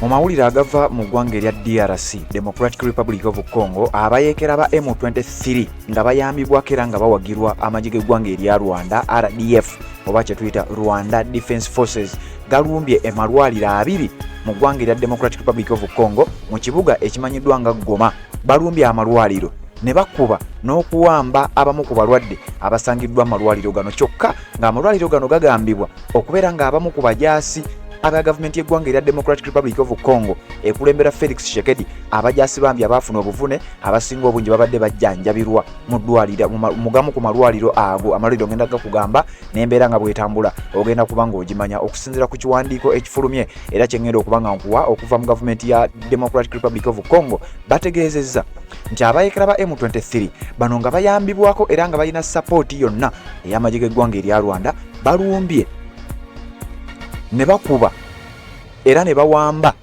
Mu mawulire agava mu ggwanga erya DRC Democratic Republic of Congo abayeekera ba M23 nga bayambibwako era nga bawagirwa amagye g'eggwanga erya Rwanda RDF oba kye tuyita Rwanda Defense Forces galumbye amalwaliro 2 mu ggwanga erya Democratic Republic of Congo mu kibuga ekimanyiddwa nga Goma. Balumbye amalwaliro ne bakuba n'okuwamba abamu ku balwadde abasangiddwa amalwaliro gano, kyokka ng'amalwaliro gano gagambibwa okubeera ng'abamu ku bajaasi aba gavumenti y'eggwanga erya Democratic Republic of Congo ekulembera Felix Tshisekedi abajaasi bambi abaafuna obuvune abasinga obungi babadde bajjanjabirwa mu ddwaliro mu gamu ku malwaliro ago. Amalwaliro ngenda gakugamba n'embeera nga bwetambula ogenda kuba ng'ogimanya okusinziira ku kiwandiiko ekifulumye era kye ngenda okuba nga nkuwa okuva mu gavumenti ya Democratic Republic of Congo. Bategeezezza nti abayeekera ba M23 bano nga bayambibwako era nga balina sapooti yonna ey'amagye g'eggwanga erya Rwanda balumbye ne bakuba era ne bawamba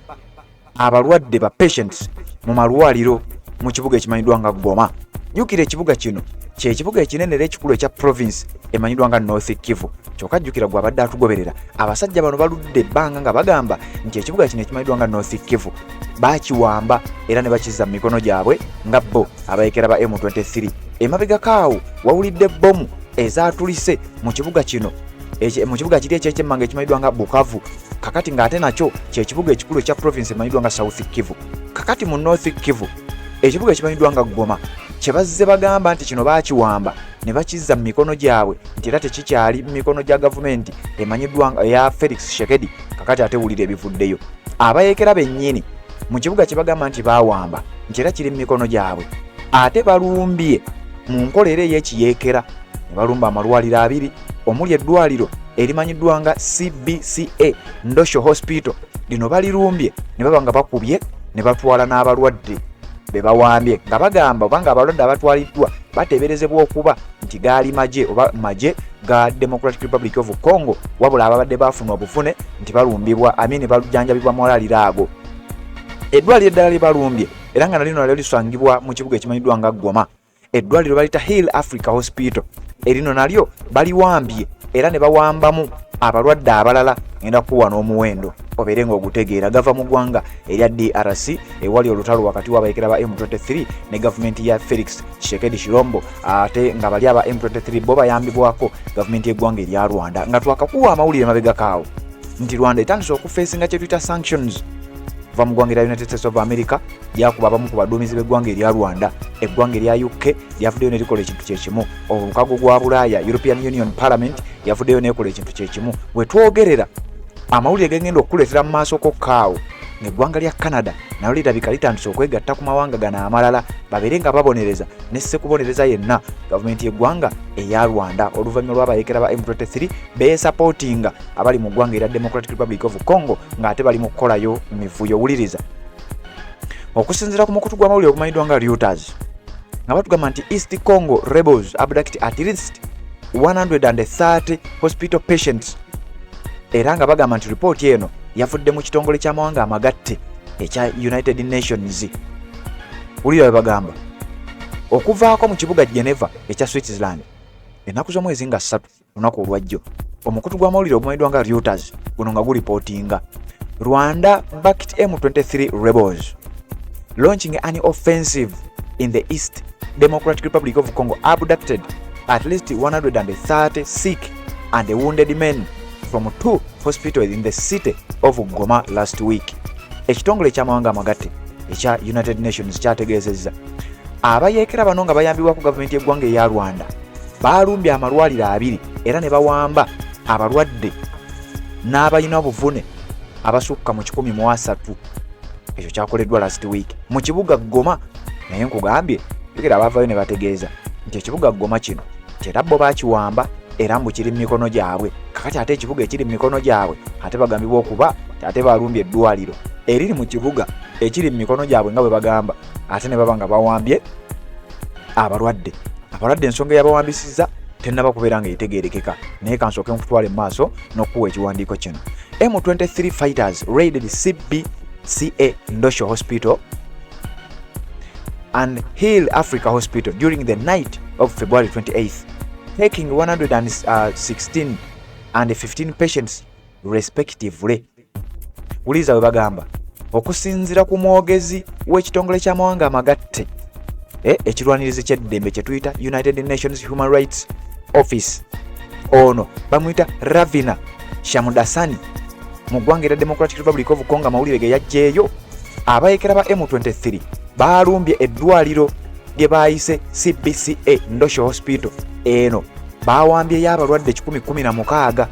abalwadde ba patients mu malwaliro mu kibuga ekimanyiddwa nga Goma. Jjukira ekibuga kino kye kibuga ekinene era ekikulu ekya province emanyiddwa nga North Kivu. Kyokka jjukira gwe abadde atugoberera abasajja bano baludde ebbanga nga bagamba nti ekibuga kino ekimanyiddwa nga North Kivu baakiwamba era ne bakizza mu mikono gyabwe nga bo abayeekera ba M23. Emabega kaawo wawulidde bbomu ezaatulise mu kibuga kino mu kibuga kiri eky'emmanga ekimanyiddwa nga Bukavu, kakati ng'ate nakyo kye kibuga ekikulu ekya province emanyiddwa nga South Kivu. Kakati mu North Kivu ekibuga ekimanyiddwa nga Goma kye bazze bagamba nti kino baakiwamba ne bakizza mu mikono gyabwe nti era tekikyali mu mikono gya gavumenti emanyiddwa eya Felix Tshisekedi. Kakati ate wulira ebivuddeyo. Abayeekera bennyini mu kibuga kye bagamba nti baawamba nti era kiri mu mikono gyabwe ate balumbye mu nkola era ey'ekiyeekera ne balumba amalwaliro 2 omuli eddwaliro erimanyiddwa nga CBCA Ndosho Hospital. Lino balirumbye ne baba nga bakubye ne batwala n'abalwadde be bawambye nga bagamba oba nga abalwadde abatwaliddwa bateeberezebwa okuba nti gaali magye oba magye ga Democratic Republic of Congo, wabula ababadde bafuna obufune nti balumbibwa amini balujjanjabibwa malwaliro ago. Eddwaliro eddala lye balumbye era nga nalino nalyo lisangibwa mu kibuga ekimanyiddwa nga Goma. Eddwaliro balita Hill Africa Hospital erino nalyo baliwambye era ne bawambamu abalwadde abalala ngenda kuwa n'omuwendo obeere ng'ogutegeera gava mu ggwanga erya DRC ewali olutalo wakati w'abayeekera ba M23 ne gavumenti ya Felix Tshisekedi Chilombo, ate nga bali aba M23 bo bayambibwako gavumenti y'eggwanga erya Rwanda. Nga twakakuwa amawulire mabega kaawo nti Rwanda etandise okufeesinga kye tuyita sanctions va mu ggwanga erya United States of America lyakuba abamu ku baduumizi b'eggwanga erya Rwanda. Eggwanga erya UK lyavuddeyo ne likola ekintu kye kimu. Obukago gwa Bulaaya European Union Parliament yavuddeyo n'ekola ekintu kye kimu. Bwe twogerera amawulire gengenda okukuleetera mu maaso kaawo ng'eggwanga lya Canada nalyo lirabika litandise okwegatta ku mawanga gano amalala babeere nga babonereza ne ssekubonereza yenna gavumenti y'eggwanga eya Rwanda oluvannyuma lw'abayeekera ba M23 beesapootinga abali mu ggwanga erya Democratic Republic of Congo ng'ate bali mu kukolayo mivuyo. Wuliriza okusinziira ku mukutu gw'amawulire ogumanyiddwa nga Reuters nga batugamba nti East Congo rebels abduct at least 130 hospital patients era nga bagamba nti ripooti eno yavudde mu kitongole ky'amawanga amagatte ekya United Nations. Wulira bwe bagamba okuvaako mu kibuga Geneva ekya Switzerland ennaku z'omwezi nga 3 lunaku olwajjo omukutu gw'amawulire ogumanyiddwa nga Reuters guno nga guripootinga Rwanda backed M23 rebels launching an offensive in the East Democratic Republic of Congo abducted at least 130 sick and wounded men from 2 hospitals in the city of Goma last week. Ekitongole eky'amawanga amagatte ekya United Nations kyategeezezza abayeekera bano nga bayambibwa ku gavumenti y'eggwanga eya Rwanda balumbye amalwaliro 2 era ne bawamba abalwadde n'abalina obuvune abasukka mu 103. Ekyo kyakoleddwa last week mu kibuga Goma. Naye nkugambye yogera abavaayo ne bategeeza nti ekibuga Goma kino kyera bo baakiwamba era mbu kiri mu mikono gyabwe. Kakati ate ekibuga ekiri mu mikono gyabwe ate bagambibwa okuba ate balumbye eddwaliro eriri mu kibuga ekiri mu mikono gyabwe nga bwe bagamba ate ne baba nga bawambye abalwadde. Ensonga eyabawambisizza tennaba kubeera nga yetegeerekeka naye kansooke nkutwale mu maaso n'okuwa ekiwandiiko kino. M23 fighters raided CBCA Ndosho Hospital and Hill Africa Hospital during the night of February 28th, taking 116 and 15 patients respectively. Wuliriza bwe bagamba okusinzira ku mwogezi w'ekitongole ky'amawanga amagatte ekirwanirizi ky'eddembe kye tuyita United Nations Human Rights Office, ono bamuyita Ravina Shamdasani mu ggwanga erya Democratic Republic of Congo. Amawulire ge yajjeeyo, abayekera ba M23 balumbye eddwaliro lye bayise CBCA Ndosho Hospital. Eno bawambyeyo abalwadde 116.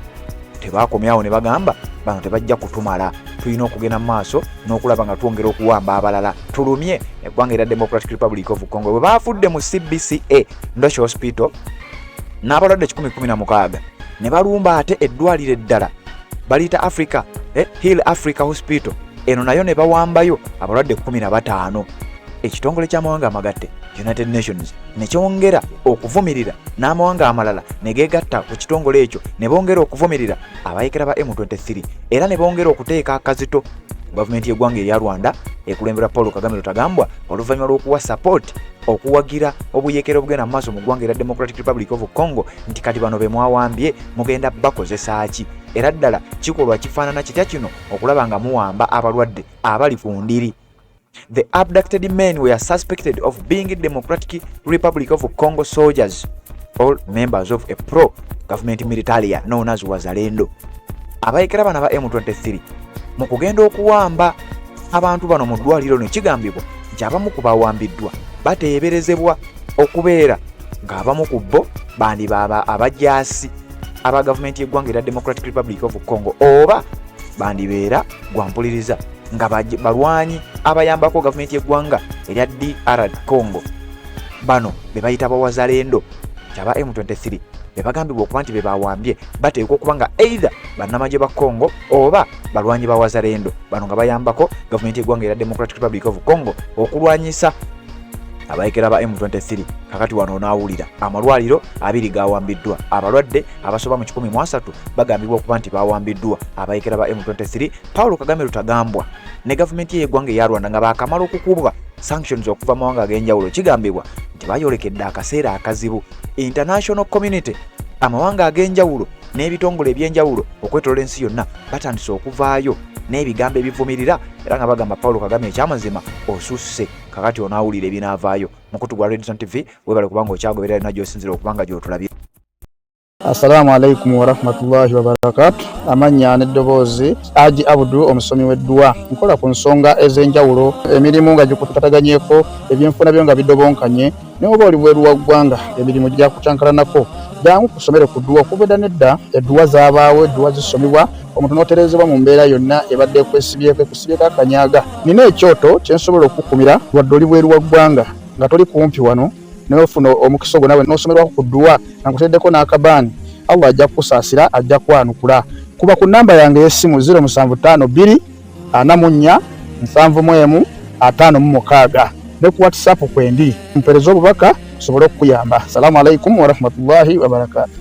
Tebakomyawo ne bagamba bano tebajja kutumala, tulina okugenda mu maaso n'okulaba nga twongera okuwamba abalala. Tulumye eggwanga erya Democratic Republic of Congo bwe baafudde mu CBCA Ndosho Hospital n'abalwadde 116 ne balumba ate eddwaliro eddala baliyita Africa Hill Africa Hospital, eno nayo ne bawambayo abalwadde 15. Ekitongole ky'amawanga amagatte United Nations ne kyongera okuvumirira n'amawanga amalala ne geegatta ku kitongole ekyo ne bongera okuvumirira abayekera ba M23 era ne bongera okuteeka akazito gavumenti y'eggwanga erya Rwanda ekulembera Paul Kagame Lutagambwa oluvannyuma lw'okuwa support okuwagira obuyekero obugenda mu maaso mu ggwanga erya Democratic Republic of Congo nti kati bano be mwawambye mugenda bakozesa ki, era ddala kikolwa kifaanana kitya kino okulaba nga muwamba abalwadde abali ku ndiri. The abducted men were suspected of being Democratic Republic of Congo soldiers, all members of a pro-government militaria known as Wazalendo. Abayekera bana ba M23 mu kugenda okuwamba abantu bano mu ddwaliro ne kigambibwa nti abamu ku bawambiddwa bateeberezebwa okubeera ng'abamu ku bo bandi baba abajaasi aba gavumenti y'eggwanga erya Democratic Republic of Congo oba bandibeera gwampuliriza nga balwanyi abayambako gavumenti y'eggwanga erya DR Congo. Bano be bayita Bawazalendo kyaba M23 be bagambibwa okuba nti be bawambye bateekwa okuba nga either bannamagye ba Congo oba balwanyi ba Wazalendo. Bano nga bayambako gavumenti y'eggwanga erya Democratic Republic of Congo okulwanyisa abayekera ba M23. Kakati wano onaawulira amalwaliro 2 gawambiddwa, abalwadde abasoba mu 113 bagambibwa okuba nti bawambiddwa. Abayekera ba M23 Paul Kagame Lutagambwa ne gavumenti y'eggwanga eya Rwanda nga bakamala okukubwa sanctions okuva mu mawanga ag'enjawulo, kigambibwa nti bayolekedde akaseera akazibu. International community, amawanga ag'enjawulo n'ebitongole eby'enjawulo okwetolola ensi yonna batandise okuvaayo n'ebigambo ebivumirira era nga bagamba Paul Kagame ekyamazima osusse. Kakati onaawulira ebinaavaayo. Mukutu gwa Redison TV webale kubanga okyagoberera ina gy'osinzira okubanga gy'otulabye. Assalamu alaikum wa rahmatullahi wa barakatuh. Amanya n'eddoboozi Aji Abudu, omusomi w'eddua. Nkola ku nsonga ez'enjawulo, emirimu nga gikutataganyeko, ebyenfuna byo nga bidobonkanye, ne oba oli bweru wa ggwanga emirimu gya kucankalanako. Jangu kusomere ku ddua. Okubeda nedda eddua zaabaawo, eddua zisomibwa, omuntu n'oterezebwa mu mbeera yonna ebadde kwesibyeko ekusibyeko akanyaaga. Nina ekyoto kye nsobola okukumira wadde oli bweru wa ggwanga nga toli kumpi wano n'ofuna omukisa ogwo nawe n'osomerwako ku ddua nga nkuteddeko n'akabaani. Allah ajja kukusaasira, ajja kwanukula. Kuba ku namba yange y'essimu 0752 44 71 56 ne ku WhatsApp kwendi mpereza obubaka sobole okuyamba. Assalamu alaikum wa rahmatullahi wa barakatuh.